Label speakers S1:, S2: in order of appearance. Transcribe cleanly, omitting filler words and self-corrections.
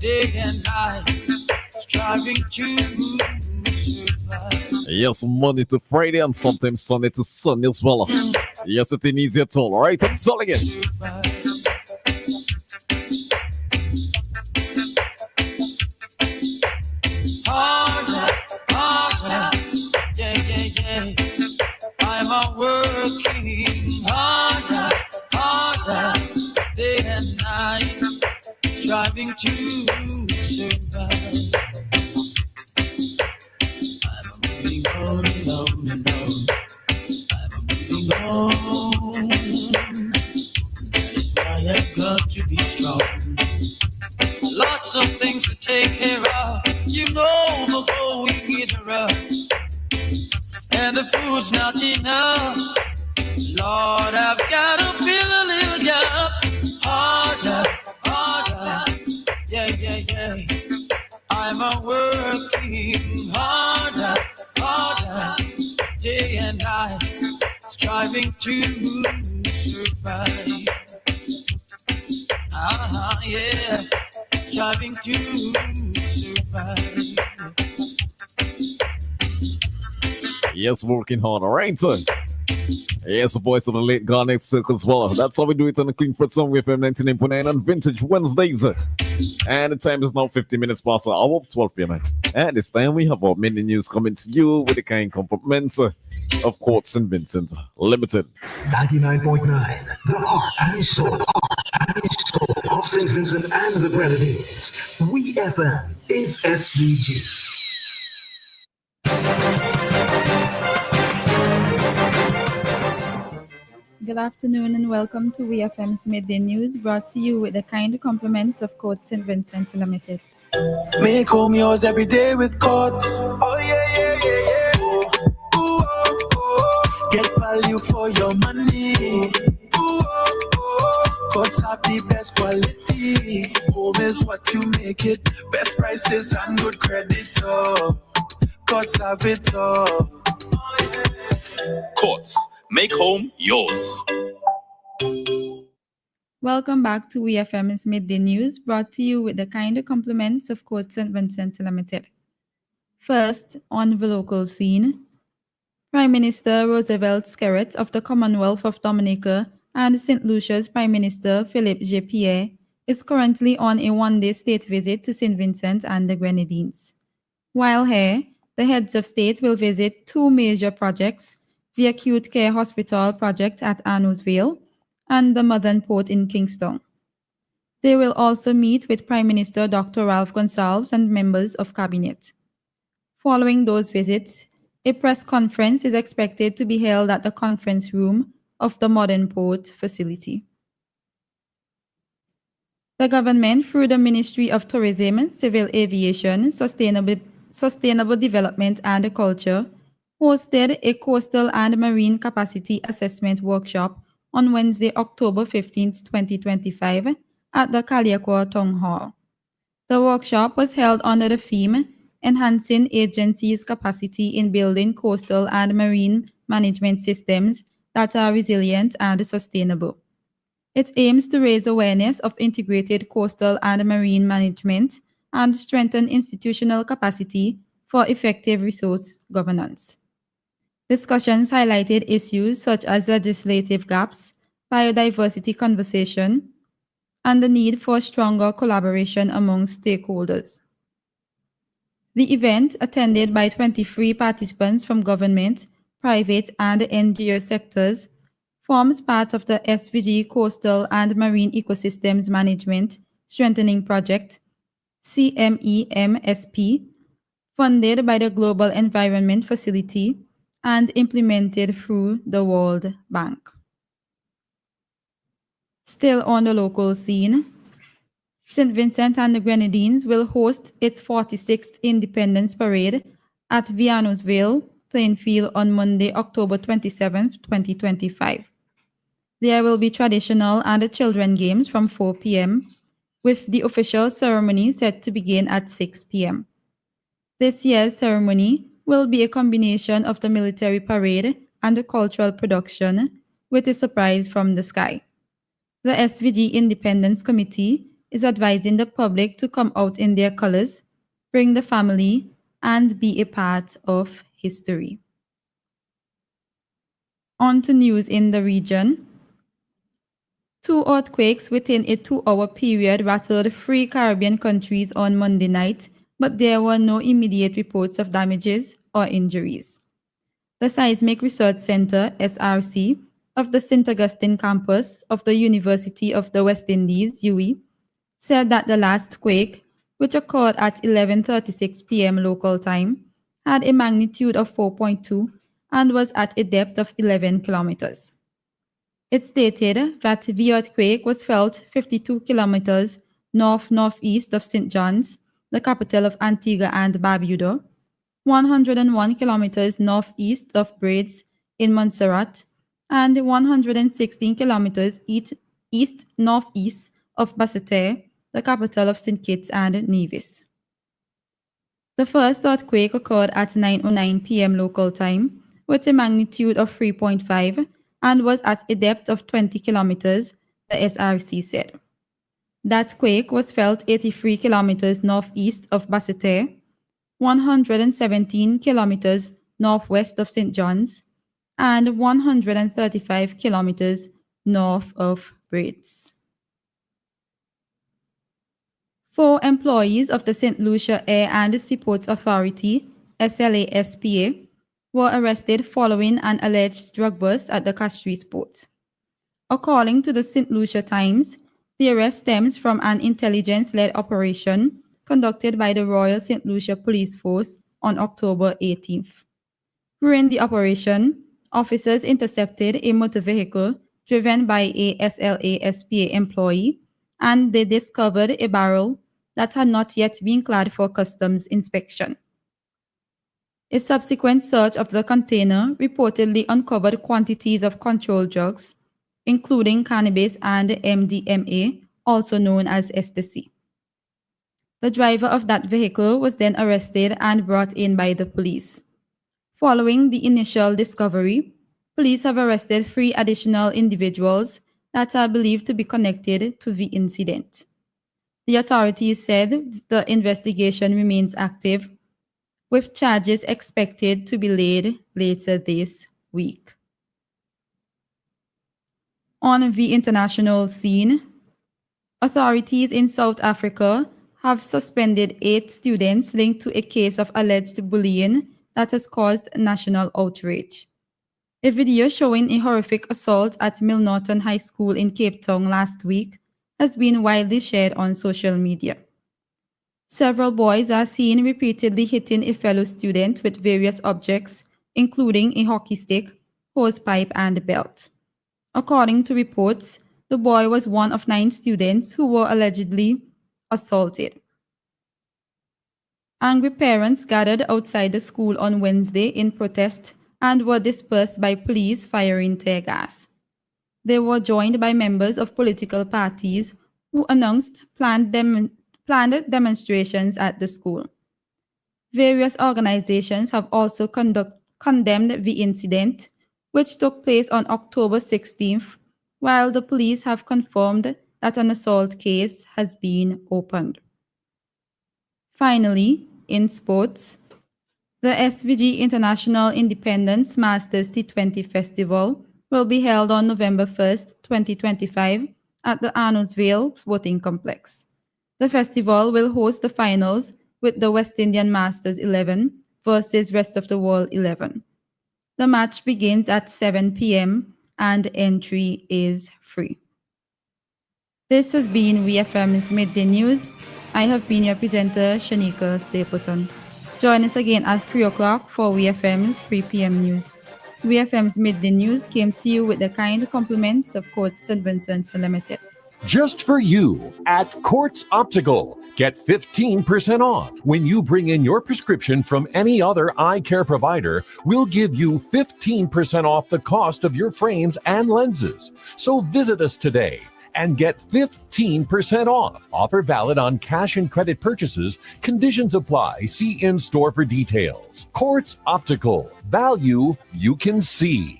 S1: day and night, striving to survive.
S2: Yes, Monday to Friday and sometimes Sunday to Sunday as well. Yes, it ain't easy at all, alright? I'm telling you.
S1: Harder, harder, yeah, yeah, yeah. I'm a working harder, harder, day and night, striving to survive. I'm moving on and on and on. I'm moving on. That is why I've got to be strong. Lots of things to take care of. You know the going is rough, and the food's not enough. Lord, I've got to fill a little gap. Harder, harder, yeah, yeah, yeah. I'm a working harder, harder, day and night, striving to survive. Yeah, striving to survive.
S2: Yes, working hard, alright? Yes, the voice of the late Garnet Circle as well. That's how we do it on the Clean Fred Song with FM 99.9 on Vintage Wednesdays. And the time is now 50 minutes past the hour of 12 p.m. And this time we have our mini news coming to you with the kind compliments of Court St. Vincent Limited.
S3: 99.9, the heart and soul of St. Vincent and the Grenadines. We FM is SVG.
S4: Good afternoon and welcome to WeFM's Midday News, brought to you with the kind compliments of Court St. Vincent Limited.
S1: Make home yours every day with Courts. Oh yeah, yeah, yeah, yeah. Ooh, ooh, oh, oh. Get value for your money. Ooh, oh, oh. Courts have the best quality. Home is what you make it. Best prices and good credit. Oh. Courts have it all. Oh, yeah.
S5: Courts. Make home yours.
S4: Welcome back to WeFM's Midday News, brought to you with the kind compliments of Court St. Vincent Limited. First, on the local scene, Prime Minister Roosevelt Skerritt of the Commonwealth of Dominica and St. Lucia's Prime Minister Philippe J. Pierre is currently on a one-day state visit to St. Vincent and the Grenadines. While here, the heads of state will visit two major projects, the Acute Care Hospital project at Arnowsville and the Modern Port in Kingston. They will also meet with Prime Minister Dr. Ralph Gonsalves and members of Cabinet. Following those visits, a press conference is expected to be held at the conference room of the Modern Port facility. The government, through the Ministry of Tourism, Civil Aviation, Sustainable Development and Culture, hosted a coastal and marine capacity assessment workshop on Wednesday, October 15, 2025, at the Kaliakor Town Hall. The workshop was held under the theme Enhancing Agencies' Capacity in Building Coastal and Marine Management Systems that are Resilient and Sustainable. It aims to raise awareness of integrated coastal and marine management and strengthen institutional capacity for effective resource governance. Discussions highlighted issues such as legislative gaps, biodiversity conservation, and the need for stronger collaboration among stakeholders. The event, attended by 23 participants from government, private, and NGO sectors, forms part of the SVG Coastal and Marine Ecosystems Management Strengthening Project, CMEMSP, funded by the Global Environment Facility and implemented through the World Bank. Still on the local scene, St. Vincent and the Grenadines will host its 46th Independence Parade at Vianosville, Plainfield on Monday, October 27, 2025. There will be traditional and children games from 4 p.m., with the official ceremony set to begin at 6 p.m. This year's ceremony will be a combination of the military parade and the cultural production, with a surprise from the sky. The SVG Independence Committee is advising the public to come out in their colors, bring the family, and be a part of history. On to news in the region. 2 earthquakes within a 2-hour period rattled 3 Caribbean countries on Monday night, but there were no immediate reports of damages or injuries. The Seismic Research Center, SRC, of the St. Augustine campus of the University of the West Indies, UWI, said that the last quake, which occurred at 11:36 p.m. local time, had a magnitude of 4.2 and was at a depth of 11 kilometers. It stated that the earthquake was felt 52 kilometers north-northeast of St. John's, the capital of Antigua and Barbuda, 101 kilometers northeast of Braids in Montserrat, and 116 kilometers east-northeast of Basseterre, the capital of St. Kitts and Nevis. The first earthquake occurred at 9:09 p.m. local time, with a magnitude of 3.5 and was at a depth of 20 kilometers, the SRC said. That quake was felt 83 kilometers northeast of Basseterre, 117 kilometers northwest of St. John's, and 135 kilometers north of Braids. 4 employees of the St. Lucia Air and Seaports Authority, SLASPA, were arrested following an alleged drug bust at the Castries port. According to the St. Lucia Times, the arrest stems from an intelligence-led operation conducted by the Royal St. Lucia Police Force on October 18th. During the operation, officers intercepted a motor vehicle driven by a SLASPA employee, and they discovered a barrel that had not yet been cleared for customs inspection. A subsequent search of the container reportedly uncovered quantities of controlled drugs, including cannabis and MDMA, also known as ecstasy. The driver of that vehicle was then arrested and brought in by the police. Following the initial discovery, police have arrested 3 additional individuals that are believed to be connected to the incident. The authorities said the investigation remains active, with charges expected to be laid later this week. On the international scene, authorities in South Africa have suspended 8 students linked to a case of alleged bullying that has caused national outrage. A video showing a horrific assault at Milnorton High School in Cape Town last week has been widely shared on social media. Several boys are seen repeatedly hitting a fellow student with various objects, including a hockey stick, hosepipe, and belt. According to reports, the boy was one of 9 students who were allegedly assaulted. Angry parents gathered outside the school on Wednesday in protest and were dispersed by police firing tear gas. They were joined by members of political parties who announced planned demonstrations at the school. Various organizations have also condemned the incident, which took place on October 16th, while the police have confirmed that an assault case has been opened. Finally, in sports, the SVG International Independence Masters T20 Festival will be held on November 1st, 2025 at the Arnoldsville Sporting Complex. The festival will host the finals with the West Indian Masters 11 versus Rest of the World 11. The match begins at 7 p.m. and entry is free. This has been VFM's Midday News. I have been your presenter, Shanika Stapleton. Join us again at 3 o'clock for VFM's 3 p.m. news. VFM's Midday News came to you with the kind compliments of Court St. Vincent Limited.
S6: Just for you at Quartz Optical. Get 15% off when you bring in your prescription from any other eye care provider. We'll give you 15% off the cost of your frames and lenses. So visit us today and get 15% off. Offer valid on cash and credit purchases. Conditions apply. See in-store for details. Quartz Optical. Value you can see.